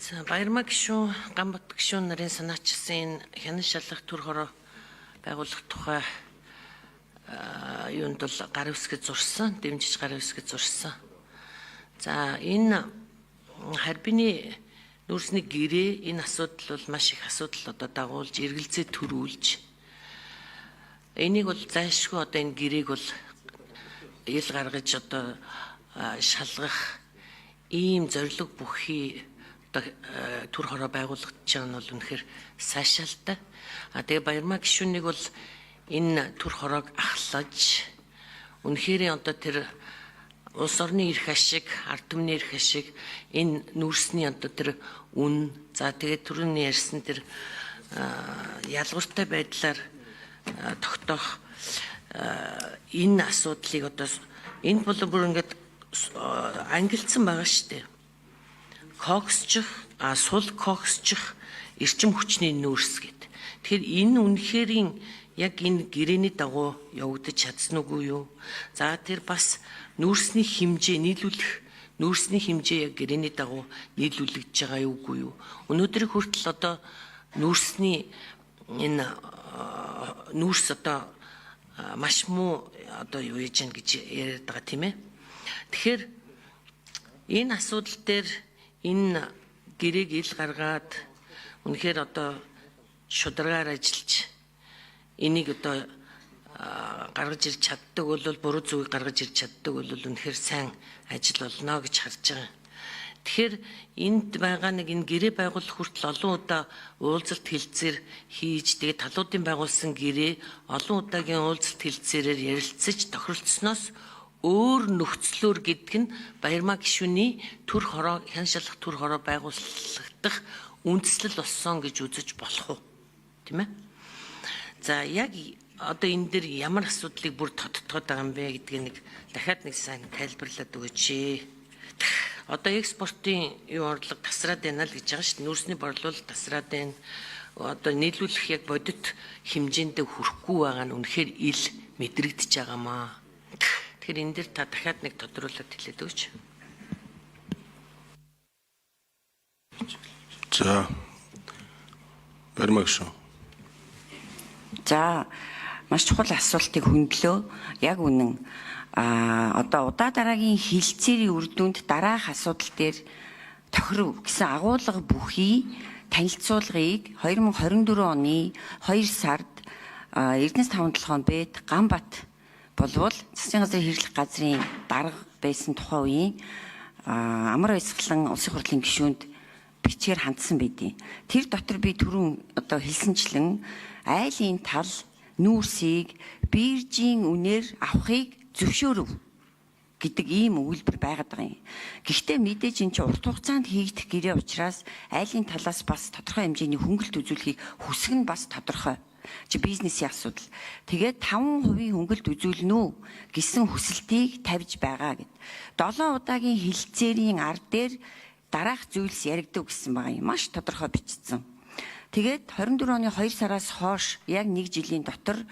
Баярмаа гишүүн, Гамбат гишүүн нарын санаачилсан хянан шалгах төр хороо байгуулах тухай юунд бол гар үсгэд зурсан, дэмжиж гар үсгэд зурсан. За энэ харбины нүүрсний гэрээ энэ асуудал бол маш их асуудал одоо дагуулж, эргэлзээ төрүүлж энийг бол зайлшгүй одоо энэ гэрээг бол ил гаргаж одоо шалгах ийм зорилго бүхий төр хороо байгуулагдаж байгаа нь бол үнэхээр сайшаалтай. Тэгээ Баярмаа гишүүнийг бол энэ төр хороог ахлаж үнэхээр одоо тэр улс орны эрх ашиг, ард түмний эрх ашиг, энэ нүүрсний одоо тэр үн, за тэгээд түрүүний ярьсан тэр ялгууртай байдлаар тогтоох энэ асуудлыг одоо энэ бол бүр ингээд ангилсан байгаа шүү дээ. Коксчих, сул коксчих эрчим хүчний нүүрс гэд. Тэгэхээр энэ үнэхэрийн яг энэ гэрээний дагуу явагдаж чадсан үгүй юу? За тэр бас нүүрсний хэмжээ нийлүүлэх, нүүрсний хэмжээ яг гэрээний дагуу нийлүүлэгдэж байгаа үгүй юу? Өнөөдөр хүртэл одоо нүүрсний энэ нүүрс одоо маш муу одоо юу яаж гэн гэж яриад байгаа тийм ээ. Тэгэхээр энэ асуудал дээр энэ гэрээг ил гаргаад үнэхээр одоо шударгаар ажиллаж энийг одоо гаргаж ирж чаддаг бол буруу зүйлийг гаргаж ирж чаддаг бол үнэхээр сайн ажил болно гэж харж байгаа. Тэгэхээр энд байгаа нэг энэ гэрээ байгуулах хүртэл олон удаа уулзалт хэлцээр хийж тэгээд талуудын байгуулсан гэрээ олон удаагийн уулзалт хэлцээрээр ярилцаж тохиролцсноос өөр нөхцлөөр гэдэг нь Баярмаа гишүүний төр хороо хян шалгах төр хороо байгуулагдах үндслэл болсон гэж үзэж болох уу? Тийм ээ. За яг одоо энэ дэр ямар асуудлыг бүр тодтогод байгаа юм бэ гэдгийг нэг дахиад нэг сайн тайлбарлаад өгөөч. Одоо экспортын юу орлого тасраад байна л гэж байгаа шүү дээ. Нүүрсний борлуулалт тасраад байна. Одоо нийлүүлэх яг бодит хэмжээндээ хүрэхгүй байгаа нь үнэхээр ил мэдрэгдэж байгаамаа. Тэгэхээр энэ дэр та дахиад нэг тодруулаад хэлээд өгөөч. За. Баярмаа гишүүн. За маш чухал асуултыг хөндлөө. Яг үнэн одоо удаа дараагийн хилцээрийн үр дүнд дараах асуудал дээр тохиров гэсэн агуулга бүхий танилцуулгыг 2024 оны 2 сард Эрдэнэс 5-7 Б Гамбат болвол засгийн газрын хэрэглэх газрын дарга байсан тухайн үеийн амар баясгалан улсын хурлын гишүүнд бичгээр хандсан байдیں۔ Тэр дотор би түрүүн одоо хэлсэнчлэн айлын тал нүүрсийг биржийн үнээр авахыг зөвшөөрөв гэдэг ийм өгүүлбэр байгаад байгаа юм. Гэхдээ мэдээж энэ чинь урт хугацаанд хийгдэх гэрээ учраас айлын талаас бас тодорхой хэмжээний хөнгөлт үзүүлэхийг хүсэх нь бас тодорхой. Чи бизнесийн асуудал. Тэгээд 5% хөнгөлт үзүүлнэ үү гэсэн хүсэлтийг тавьж байгаа гэд. 7 удаагийн хилцээрийн ард дээр дараах зүйлс яригдав гэсэн байгаа юм. Маш тодорхой бичсэн. Тэгээд 24 оны 2 сараас хойш яг 1 жилийн дотор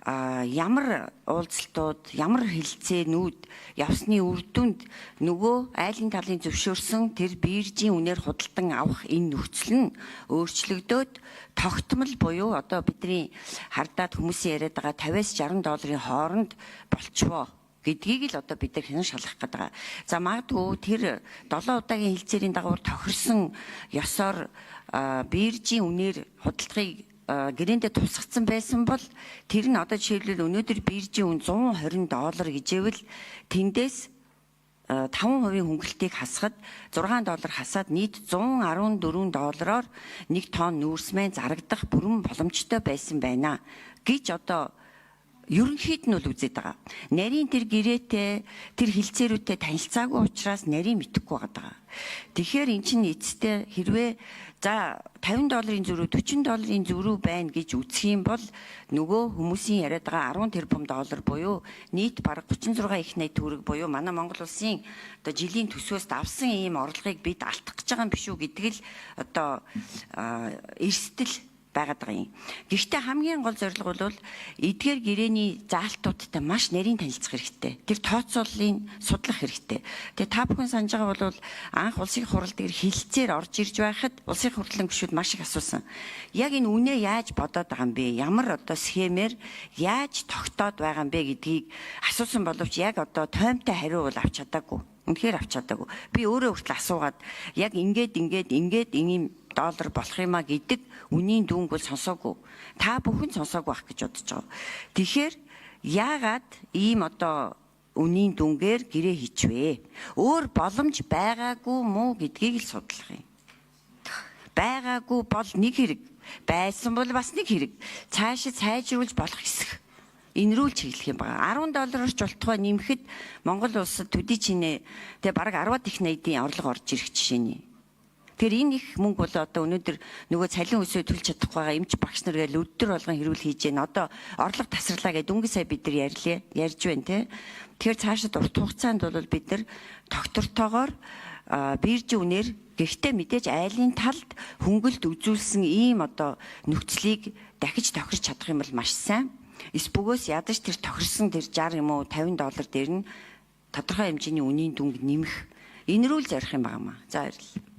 ямар уулзалтууд, ямар хилцээнүүд явсны үр дүнд нөгөө айлын талын зөвшөөрсөн тэр биржийн үнээр худалдан авах энэ нөхцөл нь өөрчлөгдөөд тогтмол буюу одоо бидний хардаад хүмүүсийн яриад байгаа 50-аас 60 долларын хооронд болчихвоо гэдгийг л одоо бид нар хянан шалгах гэдэг байгаа. За магадгүй тэр 7 удаагийн хилцээрийн дагуур тохирсон ёсоор биржийн үнээр худалдагыг гэрээндээ тусгацсан байсан бол тэр нь одоо жишээлбэл өнөөдөр биржийн үн $120 гэжээвэл тэндээс 5% хөнгөлтийг хасахад $6 хасаад нийт $114-оор 1 тонн нүүрсмэн зарагдах бүрэн боломжтой байсан байна гэж одоо ерөнхийд нь бол үзээд байгаа. Нарийн тэр гэрээтэй тэр хилцээрүүтэй танилцаагүй учраас нарийн мэдэхгүй байгаа. Тэгэхээр эн чинь эцэстээ хэрвээ за $50 зөрүү $40 зөрүү байна гэж үзэх юм бол нөгөө хүмүүсийн яриад байгаа 10 тэрбум доллар буюу нийт бараг 36 их найт төгрөг буюу манай Монгол улсын одоо жилийн төсвөөс авсан ийм орлогыг бид алдах гэж байгаа юм биш үү гэдгийг л одоо эрсдэл байгаад байгаа юм. Гэхдээ хамгийн гол зорилго бол эдгээр гэрээний заалтуудтай маш нарийн танилцах хэрэгтэй. Тэр тооцооллыг судлах хэрэгтэй. Тэгээ та бүхэн санаж байгаа бол анх улсын хурал дээр хилцээр орж ирж байхад улсын хурлын гишүүд маш их асуусан. Яг энэ үнэ яаж бодоод байгаа юм бэ? Ямар одоо схемээр яаж тогтоод байгаа юм бэ гэдгийг асуусан боловч яг одоо тоймтой хариу бол авч чадаагүй. Үнэхээр авч чадаагүй. Би өөрөө хүртэл асуугаад яг ингээд ийм доллар болох юма гэдэг үнийн дүнг бол сонсоогүй. Та бүхэн сонсоогүй байх гэж бодож байгаа. Тэгэхээр яагаад ийм одоо үнийн дүнгээр гэрээ хийчвэ? Өөр боломж байгаагүй мүү гэдгийг л судлах юм. Байгаагүй бол нэг хэрэг, байсан бол бас нэг хэрэг. Цаашид сайжруулж болох хэсэг. Инрүүлж хэлэх юм байна. $10 орч болтгой нэмэхэд Монгол улсад төдий чинээ тэгээ бараг 10-аад их найдын орлого орж ирэх жишээ нь. Тэгэхээр энэ их мөнгө бол одоо өнөөдөр нөгөө цалин өсөө төлж чадахгүй байгаа эмч багш нар гээл өдөр болгон хэрүүл хийж гэн. Одоо орлого тасарлаа гэдэг өнгө сая бид нар ярьж байна те. Тэгэхээр цаашид урт хугацаанд бол бид нар тогтвортойгоор биржийн үнээр гэхдээ мэдээж айлын талд хөнгөлт үзүүлсэн ийм одоо нөхцөлийг дахиж тохирч чадах юм бол маш сайн. Эсбөгөөс ядаж тэр тохирсон тэр $60 юм уу $50 дээр нь тодорхой хэмжээний үнийн дүнг нэмэх энрүүл зарих юм байна. За баярлалаа.